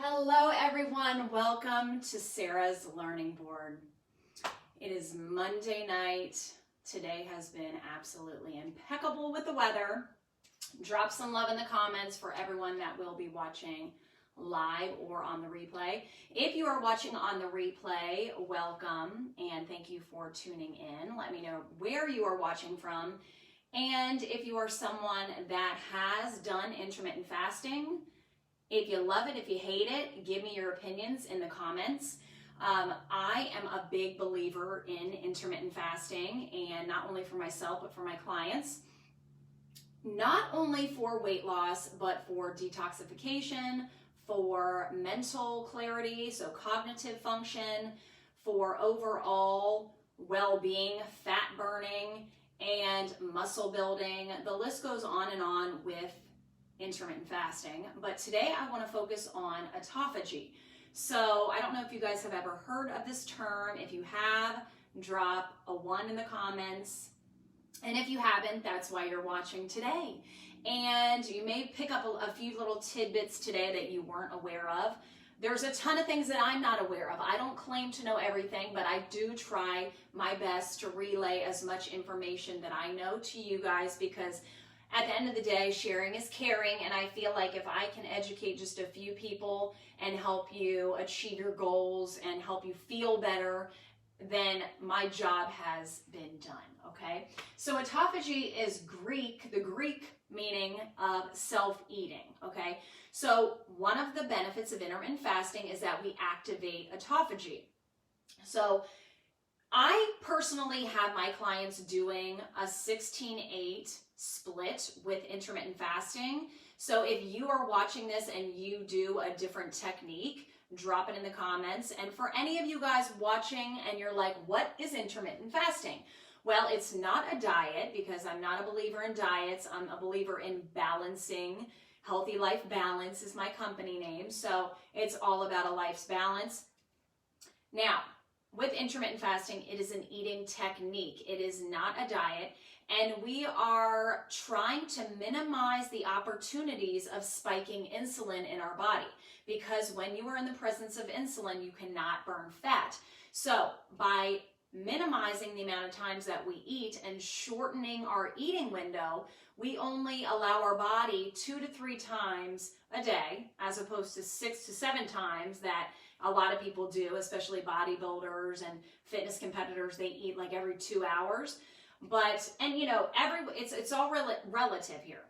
Hello everyone, welcome to Sarah's Learning Board. It is Monday night. Today has been absolutely impeccable with the weather. Drop some love in the comments for everyone that will be watching live or on the replay. If you are watching on the replay, welcome and thank you for tuning in. Let me know where you are watching from. And if you are someone that has done intermittent fasting, if you love it, if you hate it, give me your opinions in the comments. I am a big believer in intermittent fasting, and not only for myself, but for my clients. Not only for weight loss, but for detoxification, for mental clarity, so cognitive function, for overall well-being, fat burning, and muscle building. The list goes on and on with intermittent fasting, but today I want to focus on autophagy. So I don't know if you guys have ever heard of this term. If you have, drop a 1 in the comments, and if you haven't, that's why you're watching today. And you may pick up a few little tidbits today that you weren't aware of. There's a ton of things that I'm not aware of. I don't claim to know everything, but I do try my best to relay as much information that I know to you guys, because at the end of the day, sharing is caring, and I feel like if I can educate just a few people and help you achieve your goals and help you feel better, then my job has been done, okay? So autophagy is Greek, the Greek meaning of self-eating, okay? So one of the benefits of intermittent fasting is that we activate autophagy. So I personally have my clients doing a 16-8 split with intermittent fasting. So if you are watching this and you do a different technique, drop it in the comments. And for any of you guys watching and you're like, what is intermittent fasting? Well, it's not a diet, because I'm not a believer in diets. I'm a believer in balancing. Healthy Life Balance is my company name. So it's all about a life's balance. Now, with intermittent fasting, it is an eating technique. It is not a diet. And we are trying to minimize the opportunities of spiking insulin in our body, because when you are in the presence of insulin, you cannot burn fat. So by minimizing the amount of times that we eat and shortening our eating window, we only allow our body 2 to 3 times a day, as opposed to 6 to 7 times that a lot of people do, especially bodybuilders and fitness competitors. They eat like every 2 hours. But, and you know, it's all relative here.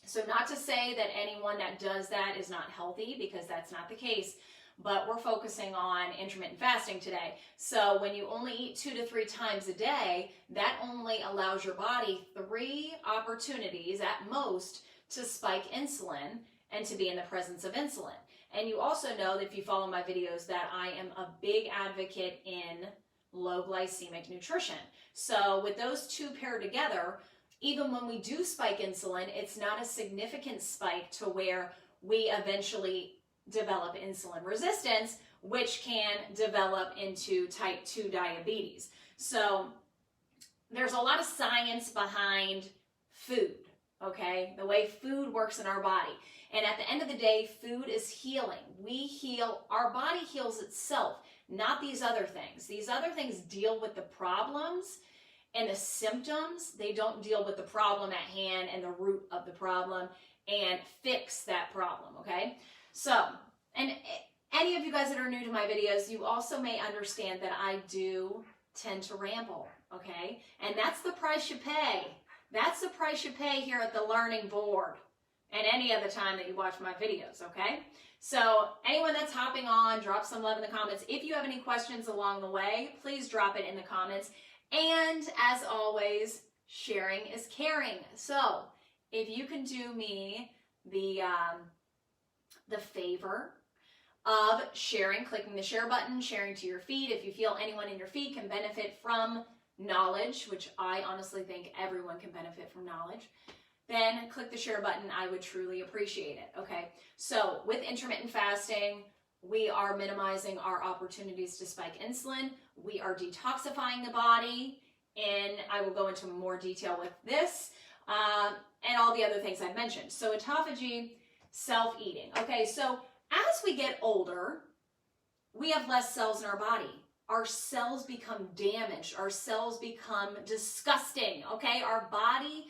So not to say that anyone that does that is not healthy, because that's not the case, but we're focusing on intermittent fasting today. So when you only eat 2 to 3 times a day, that only allows your body 3 opportunities at most to spike insulin and to be in the presence of insulin. And you also know that if you follow my videos that I am a big advocate in low glycemic nutrition. So with those two paired together, even when we do spike insulin, it's not a significant spike to where we eventually develop insulin resistance, which can develop into type 2 diabetes. So there's a lot of science behind food, okay? The way food works in our body. And at the end of the day, food is healing. We heal, our body heals itself, not these other things. These other things deal with the problems and the symptoms. They don't deal with the problem at hand and the root of the problem and fix that problem, okay? So, and any of you guys that are new to my videos, you also may understand that I do tend to ramble, okay? And that's the price you pay. That's the price you pay here at the Learning Board and any other time that you watch my videos, okay? So anyone that's hopping on, drop some love in the comments. If you have any questions along the way, please drop it in the comments. And as always, sharing is caring. So if you can do me the favor of sharing, clicking the share button, sharing to your feed. If you feel anyone in your feed can benefit from knowledge, which I honestly think everyone can benefit from knowledge, then click the share button. I would truly appreciate it, okay? So with intermittent fasting, we are minimizing our opportunities to spike insulin. We are detoxifying the body, and I will go into more detail with this and all the other things I've mentioned. So autophagy, self-eating. Okay, so as we get older, we have less cells in our body. Our cells become damaged. Our cells become disgusting, okay? Our body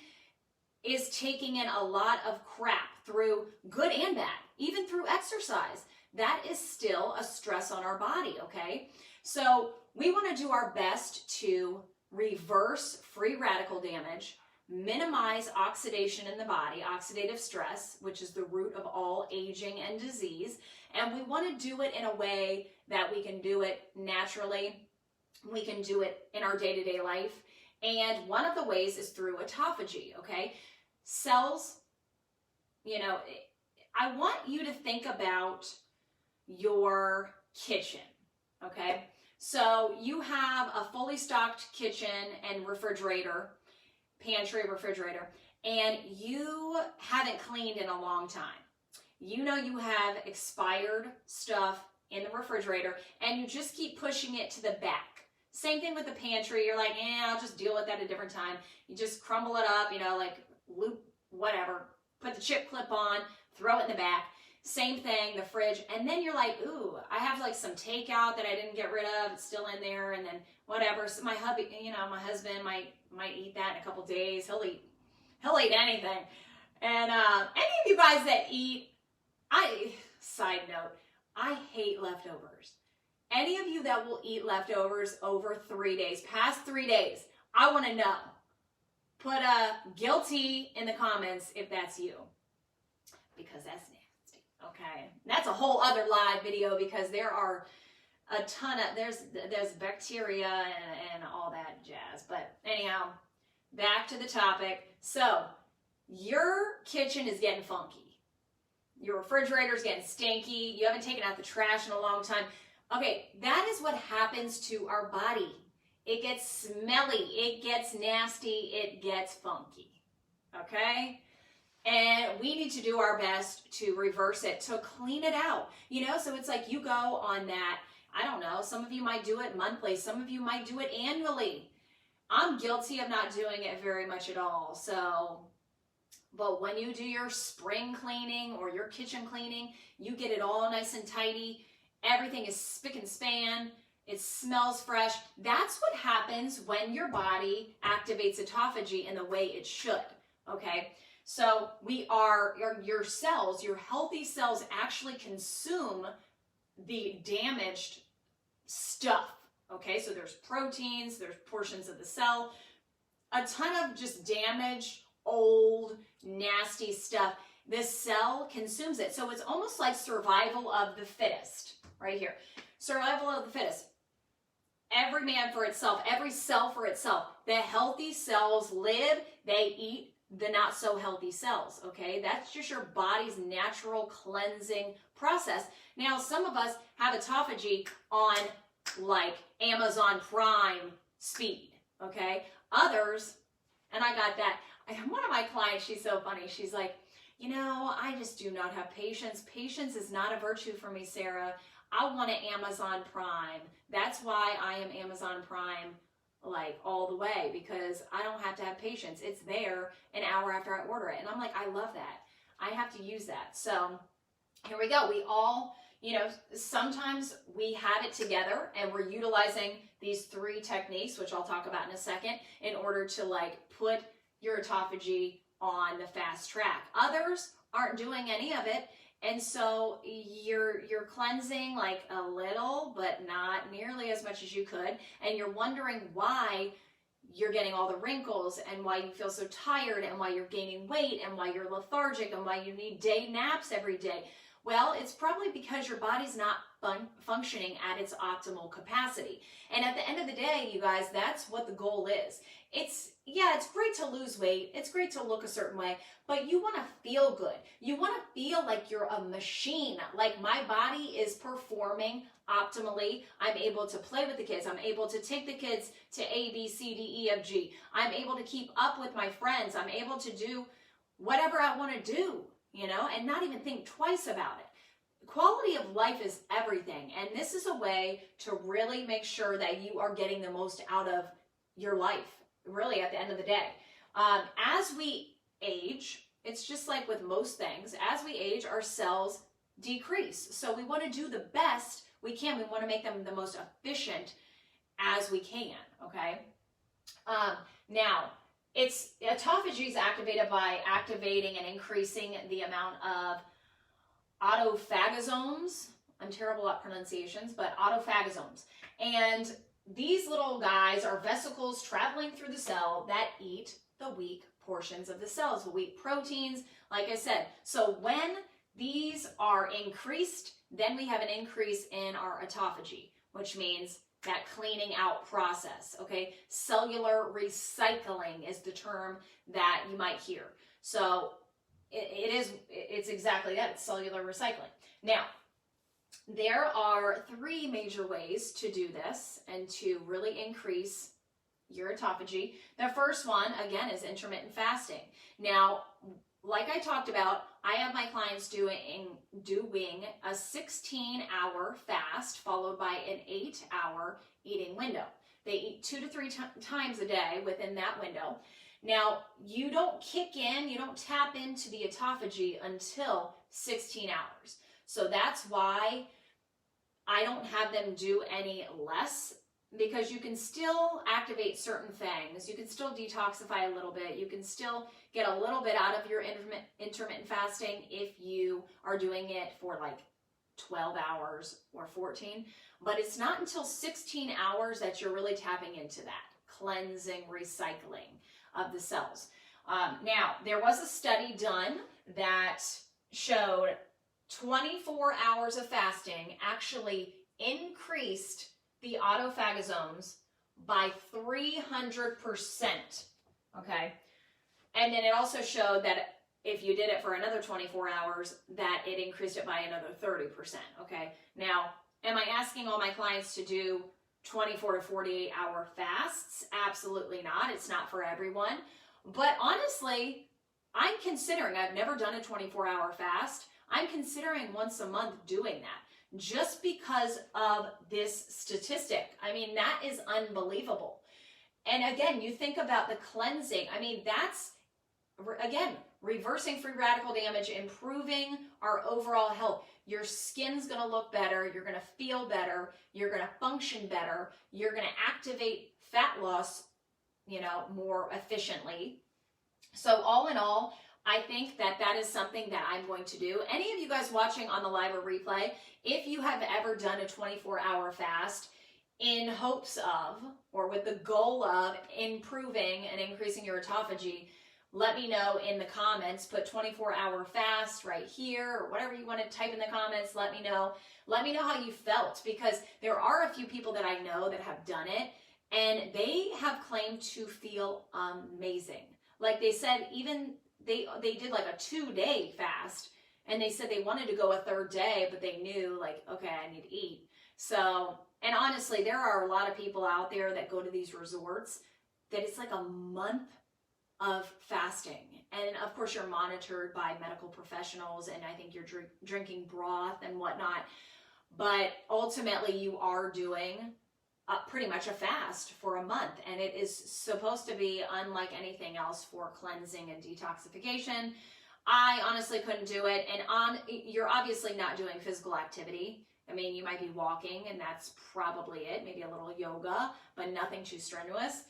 is taking in a lot of crap through good and bad, even through exercise. That is still a stress on our body, okay? So we want to do our best to reverse free radical damage, minimize oxidation in the body, oxidative stress, which is the root of all aging and disease. And we want to do it in a way that we can do it naturally. We can do it in our day-to-day life. And one of the ways is through autophagy, okay? Cells, I want you to think about your kitchen, okay? So you have a fully stocked kitchen and refrigerator, pantry, refrigerator, and you haven't cleaned in a long time. You know you have expired stuff in the refrigerator and you just keep pushing it to the back. Same thing with the pantry. You're like, I'll just deal with that at a different time. You just crumble it up, like loop, whatever, put the chip clip on, throw it in the back. Same thing, the fridge. And then you're like, ooh, I have like some takeout that I didn't get rid of. It's still in there. And then whatever. So my hubby, my husband might eat that in a couple days. He'll eat anything. And any of you guys that eat, side note, I hate leftovers. Any of you that will eat leftovers over 3 days, past 3 days, I want to know. Put a guilty in the comments if that's you, because that's nasty, okay? That's a whole other live video because there are a ton of, there's bacteria and all that jazz. But anyhow, back to the topic. So your kitchen is getting funky. Your refrigerator's getting stinky. You haven't taken out the trash in a long time. Okay, that is what happens to our body. It gets smelly, it gets nasty, it gets funky, okay? And we need to do our best to reverse it, to clean it out, So it's like you go on that, I don't know, some of you might do it monthly, some of you might do it annually. I'm guilty of not doing it very much at all, but when you do your spring cleaning or your kitchen cleaning, you get it all nice and tidy. Everything is spick and span. It smells fresh. That's what happens when your body activates autophagy in the way it should, okay? So your cells, your healthy cells actually consume the damaged stuff, okay? So there's proteins, there's portions of the cell, a ton of just damaged, old, nasty stuff. The cell consumes it. So it's almost like survival of the fittest right here. Survival of the fittest. Every man for itself, every cell for itself. The healthy cells live, they eat the not so healthy cells, okay? That's just your body's natural cleansing process. Now, some of us have autophagy on like Amazon Prime speed, okay? Others, and I got that. One of my clients, she's so funny. She's like, I just do not have patience. Patience is not a virtue for me, Sarah. I want an Amazon Prime. That's why I am Amazon Prime like all the way, because I don't have to have patience. It's there an hour after I order it. And I'm like, I love that. I have to use that. So here we go. We all, sometimes we have it together and we're utilizing these 3 techniques, which I'll talk about in a second, in order to like put your autophagy on the fast track. Others aren't doing any of it, and so you're cleansing like a little, but not nearly as much as you could, and you're wondering why you're getting all the wrinkles and why you feel so tired and why you're gaining weight and why you're lethargic and why you need day naps every day. Well, it's probably because your body's not functioning at its optimal capacity. And at the end of the day, you guys, that's what the goal is. It's great to lose weight. It's great to look a certain way, but you want to feel good. You want to feel like you're a machine, like my body is performing optimally. I'm able to play with the kids. I'm able to take the kids to A, B, C, D, E, F, G. I'm able to keep up with my friends. I'm able to do whatever I want to do, and not even think twice about it. Quality of life is everything, and this is a way to really make sure that you are getting the most out of your life, really, at the end of the day. As we age, it's just like with most things, as we age, our cells decrease. So we want to do the best we can. We want to make them the most efficient as we can, okay? Now, autophagy is activated by activating and increasing the amount of autophagosomes. I'm terrible at pronunciations, but autophagosomes. And these little guys are vesicles traveling through the cell that eat the weak portions of the cells, the weak proteins, like I said. So when these are increased, then we have an increase in our autophagy, which means that cleaning out process, okay? Cellular recycling is the term that you might hear. So it's exactly that, it's cellular recycling. Now, there are 3 major ways to do this and to really increase your autophagy. The first one, again, is intermittent fasting. Now, like I talked about, I have my clients doing a 16-hour fast followed by an 8-hour eating window. They eat 2 to 3 times a day within that window. Now, you don't kick in, you don't tap into the autophagy until 16 hours. So that's why I don't have them do any less, because you can still activate certain things. You can still detoxify a little bit. You can still get a little bit out of your intermittent fasting if you are doing it for like 12 hours or 14. But it's not until 16 hours that you're really tapping into that cleansing, recycling of the cells. Now, there was a study done that showed 24 hours of fasting actually increased the autophagosomes by 300%, okay? And then it also showed that if you did it for another 24 hours, that it increased it by another 30%, okay? Now, am I asking all my clients to do 24 to 48 hour fasts? Absolutely not. It's not for everyone. But honestly, I'm considering, I've never done a 24-hour fast. I'm considering once a month doing that just because of this statistic. I mean, that is unbelievable. And again, you think about the cleansing. I mean, that's, again, reversing free radical damage, improving our overall health. Your skin's going to look better. You're going to feel better. You're going to function better. You're going to activate fat loss, more efficiently. So all in all, I think that that is something that I'm going to do. Any of you guys watching on the live or replay, if you have ever done a 24-hour fast in hopes of, or with the goal of improving and increasing your autophagy, let me know in the comments. Put 24-hour fast right here, or whatever you want to type in the comments. Let me know. Let me know how you felt, because there are a few people that I know that have done it, and they have claimed to feel amazing. Like they said, even they did like a 2-day fast, and they said they wanted to go a 3rd day, but they knew like, okay, I need to eat. So, and honestly, there are a lot of people out there that go to these resorts that it's like a month of fasting. And of course, you're monitored by medical professionals, and I think you're drinking broth and whatnot. But ultimately, you are doing pretty much a fast for a month, and it is supposed to be unlike anything else for cleansing and detoxification. I honestly couldn't do it, and you're obviously not doing physical activity. I mean, you might be walking, and that's probably it, maybe a little yoga, but nothing too strenuous.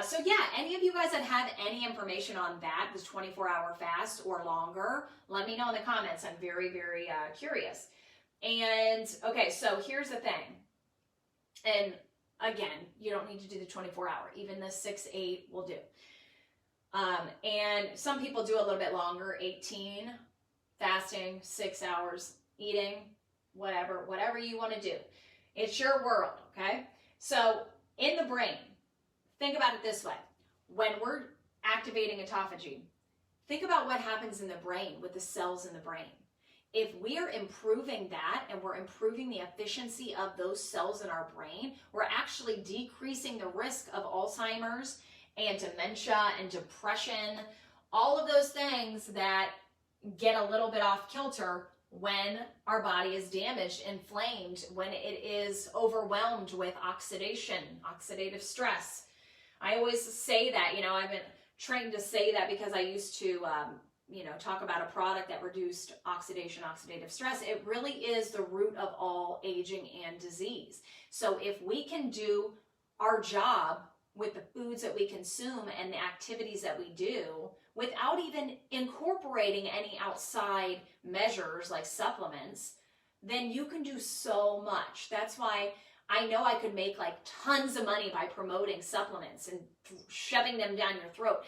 So yeah, any of you guys that have any information on that, this 24-hour fast or longer, let me know in the comments. I'm very, very curious. And okay, so here's the thing. And again, you don't need to do the 24-hour. Even the 6-8 will do. And some people do a little bit longer, 18 fasting, 6 hours eating, whatever you want to do. It's your world, okay? So in the brain, think about it this way. When we're activating autophagy, think about what happens in the brain with the cells in the brain. If we are improving that and we're improving the efficiency of those cells in our brain, we're actually decreasing the risk of Alzheimer's and dementia and depression, all of those things that get a little bit off kilter when our body is damaged, inflamed, when it is overwhelmed with oxidation, oxidative stress. I always say that, I've been trained to say that because I used to talk about a product that reduced oxidative stress, it really is the root of all aging and disease. So if we can do our job with the foods that we consume and the activities that we do without even incorporating any outside measures like supplements, then you can do so much. That's why I know I could make like tons of money by promoting supplements and shoving them down your throat.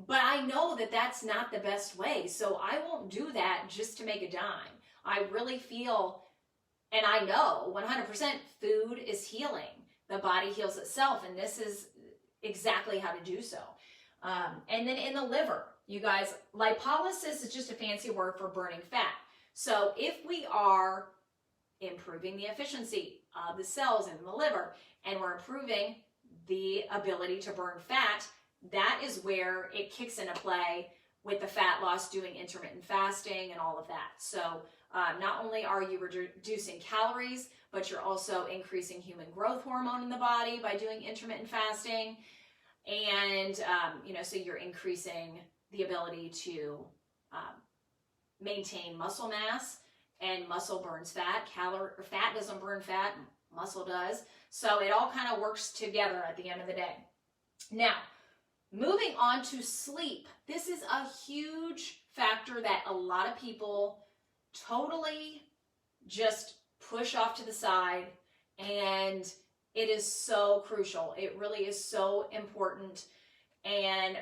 But I know that that's not the best way. So I won't do that just to make a dime. I really feel, and I know 100% food is healing. The body heals itself, and this is exactly how to do so. And then in the liver, you guys, lipolysis is just a fancy word for burning fat. So if we are improving the efficiency of the cells in the liver, and we're improving the ability to burn fat, that is where it kicks into play with the fat loss, doing intermittent fasting and all of that. So not only are you reducing calories, but you're also increasing human growth hormone in the body by doing intermittent fasting. And, so you're increasing the ability to maintain muscle mass, and muscle burns fat. Fat doesn't burn fat, muscle does. So it all kind of works together at the end of the day. Now, moving on to sleep. This is a huge factor that a lot of people totally just push off to the side, and it is so crucial. It really is so important. And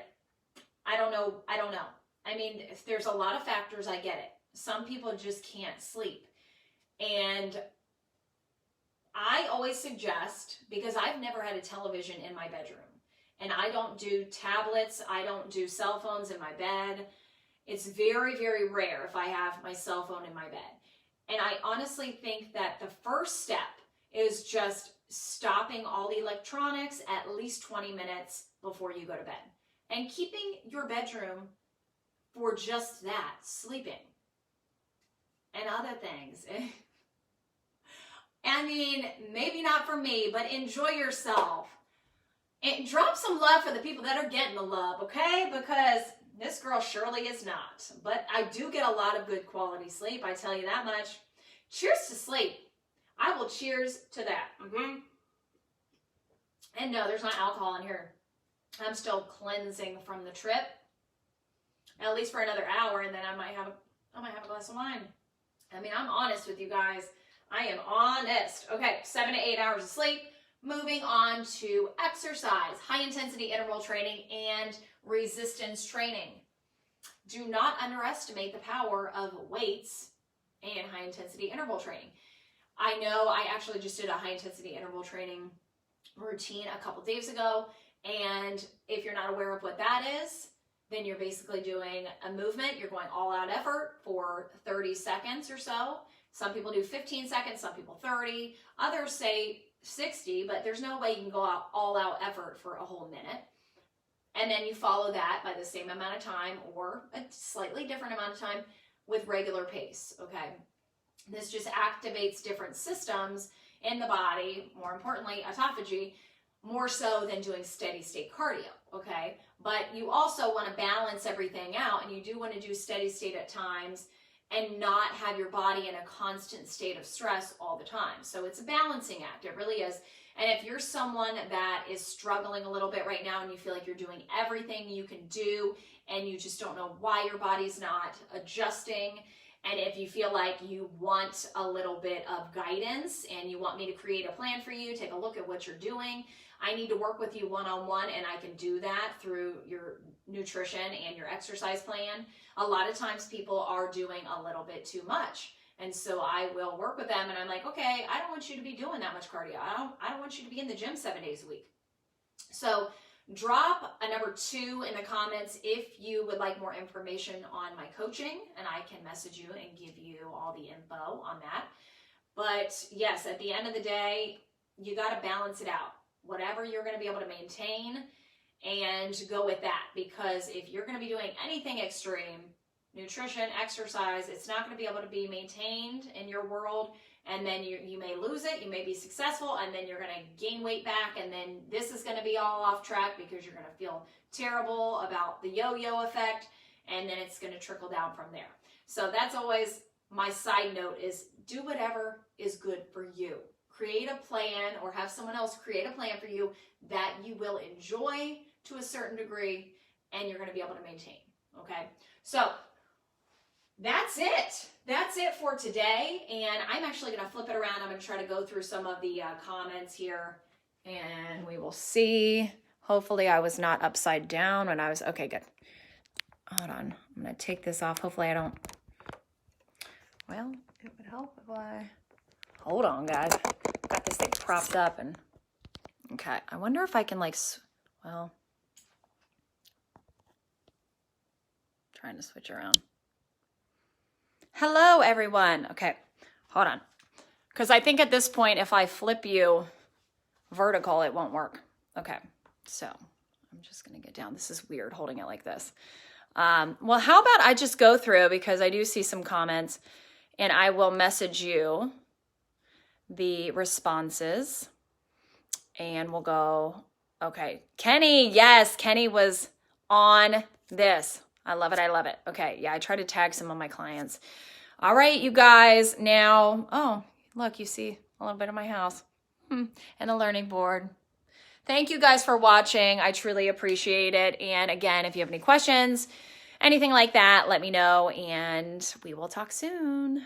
I don't know. I mean, if there's a lot of factors, I get it. Some people just can't sleep. And I always suggest, because I've never had a television in my bedroom, and I don't do tablets, I don't do cell phones in my bed. It's very, very rare if I have my cell phone in my bed. And I honestly think that the first step is just stopping all the electronics at least 20 minutes before you go to bed. And keeping your bedroom for just that, sleeping. And other things. I mean, maybe not for me, but enjoy yourself. And drop some love for the people that are getting the love, okay? Because this girl surely is not. But I do get a lot of good quality sleep, I tell you that much. Cheers to sleep. I will cheers to that. And no, there's not alcohol in here. I'm still cleansing from the trip. At least for another hour, and then I might have a glass of wine. I mean, I'm honest with you guys. I am honest. Okay, 7 to 8 hours of sleep. Moving on to exercise, high intensity interval training, and resistance training. Do not underestimate the power of weights and high intensity interval training. I know I actually just did a high intensity interval training routine a couple days ago, and if you're not aware of what that is, then you're basically doing a movement. You're going all out effort for 30 seconds or so. Some people do 15 seconds, some people 30. Others say 60, but there's no way you can go out all out effort for a whole minute. And then you follow that by the same amount of time or a slightly different amount of time with regular pace, okay? This just activates different systems in the body, more importantly, autophagy, more so than doing steady state cardio, okay? But you also want to balance everything out, and you do want to do steady state at times and not have your body in a constant state of stress all the time. So it's a balancing act, it really is. And if you're someone that is struggling a little bit right now and you feel like you're doing everything you can do and you just don't know why your body's not adjusting, and if you feel like you want a little bit of guidance and you want me to create a plan for you, take a look at what you're doing, I need to work with you one-on-one, and I can do that through your nutrition and your exercise plan. A lot of times people are doing a little bit too much. And so I will work with them, and I'm like, okay, I don't want you to be doing that much cardio. I don't want you to be in the gym 7 days a week. So drop a number 2 in the comments if you would like more information on my coaching, and I can message you and give you all the info on that. But yes, at the end of the day, you got to balance it out. Whatever you're going to be able to maintain, and go with that. Because if you're going to be doing anything extreme, nutrition, exercise, it's not going to be able to be maintained in your world, and then you may lose it, you may be successful, and then you're going to gain weight back, and then this is going to be all off track because you're going to feel terrible about the yo-yo effect, and then it's going to trickle down from there. So that's always my side note, is do whatever is good for you. Create a plan, or have someone else create a plan for you that you will enjoy to a certain degree and you're going to be able to maintain. Okay, so that's it. That's it for today. And I'm actually going to flip it around. I'm going to try to go through some of the comments here, and we will see. Hopefully I was not upside down when I was, okay, good. Hold on. I'm going to take this off. Hopefully I don't, well, it would help if I, hold on, guys. Got this thing propped up and, okay. I wonder if I can like, well, trying to switch around. Hello, everyone. Okay, hold on. Because I think at this point, if I flip you vertical, it won't work. Okay, so I'm just going to get down. This is weird holding it like this. Well, how about I just go through, because I do see some comments, and I will message you the responses, and we'll go, okay. Kenny, yes, Kenny was on this. I love it. I love it. Okay. Yeah. I try to tag some of my clients. All right, you guys. Now, oh, look, you see a little bit of my house and a learning board. Thank you guys for watching. I truly appreciate it. And again, if you have any questions, anything like that, let me know, and we will talk soon.